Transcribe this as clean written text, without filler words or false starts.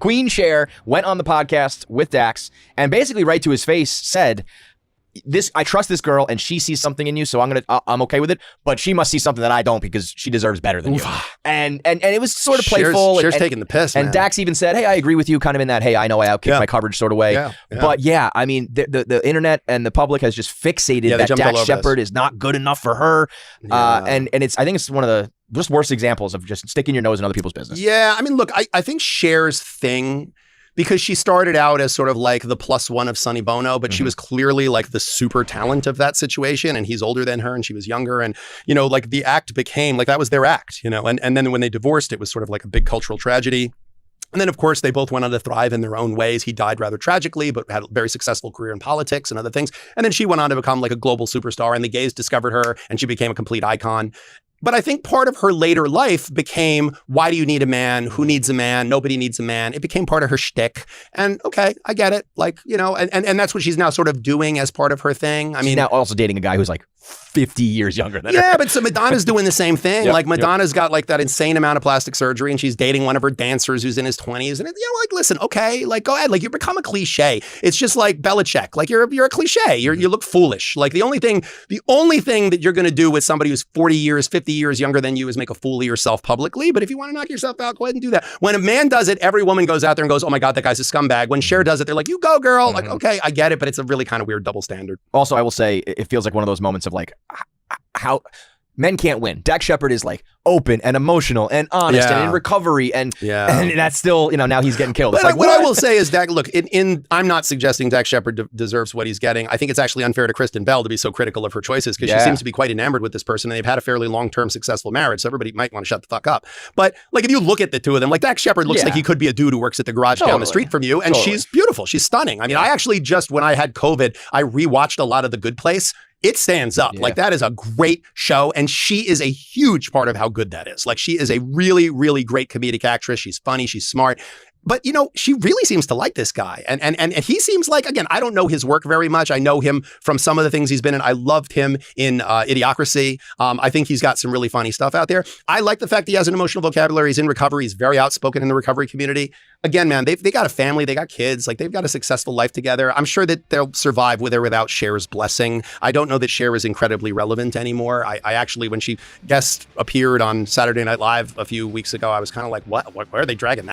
Queen Cher went on the podcast with Dax and basically right to his face said, I trust this girl and she sees something in you, so I'm okay with it, but she must see something that I don't because she deserves better than you. And it was sort of playful. Cher's taking the piss, and man. Dax even said, hey, I agree with you, kind of in that, hey, I know I outkicked my coverage sort of way. But yeah, I mean, the internet and the public has just fixated that Dax Shepard is not good enough for her. And I think it's one of the just worst examples of just sticking your nose in other people's business. Yeah, I mean, look, I think Cher's thing, because she started out as sort of like the +1 of Sonny Bono, but she was clearly like the super talent of that situation. And he's older than her and she was younger. And, you know, like the act became like that was their act, you know, and then when they divorced, it was sort of like a big cultural tragedy. And then, of course, they both went on to thrive in their own ways. He died rather tragically, but had a very successful career in politics and other things. And then she went on to become like a global superstar and the gays discovered her and she became a complete icon. But I think part of her later life became, why do you need a man? Who needs a man? Nobody needs a man. It became part of her shtick. And okay, I get it. Like, you know, and that's what she's now sort of doing as part of her thing. I mean, she's now also dating a guy who's like 50 years younger than her. Yeah, but so Madonna's doing the same thing. Like Madonna's got like that insane amount of plastic surgery and she's dating one of her dancers who's in his 20s. And, you know, like, listen, okay, like, go ahead. Like, you become a cliche. It's just like Belichick. Like, you're a cliche. You look foolish. Like, the only thing that you're going to do with somebody who's 40 years, 50 years younger than you is make a fool of yourself publicly. But if you want to knock yourself out, go ahead and do that. When a man does it, every woman goes out there and goes, oh my God, that guy's a scumbag. When Cher does it, they're like, you go, girl. Like, okay, I get it, but it's a really kind of weird double standard. Also, I will say, it feels like one of those moments of like, how men can't win. Dax Shepard is like open and emotional and honest and in recovery and that's still, you know, now he's getting killed. It's but like, what I will say is that, look, I'm not suggesting Dax Shepard deserves what he's getting. I think it's actually unfair to Kristen Bell to be so critical of her choices because she seems to be quite enamored with this person and they've had a fairly long-term successful marriage. So everybody might want to shut the fuck up. But like, if you look at the two of them, like Dax Shepard looks like he could be a dude who works at the garage down the street from you. And she's beautiful. She's stunning. I mean, I actually just, when I had COVID, I rewatched a lot of The Good Place. It stands up. Like, that is a great show. And she is a huge part of how good that is. Like, she is a really, really great comedic actress. She's funny. She's smart. But, you know, she really seems to like this guy. And he seems like, again, I don't know his work very much. I know him from some of the things he's been in. I loved him in Idiocracy. I think he's got some really funny stuff out there. I like the fact that he has an emotional vocabulary. He's in recovery. He's very outspoken in the recovery community. Again, man, they got a family. They got kids. Like, they've got a successful life together. I'm sure that they'll survive with or without Cher's blessing. I don't know that Cher is incredibly relevant anymore. I actually, when she guest appeared on Saturday Night Live a few weeks ago, I was kind of like, what? Where are they dragging that?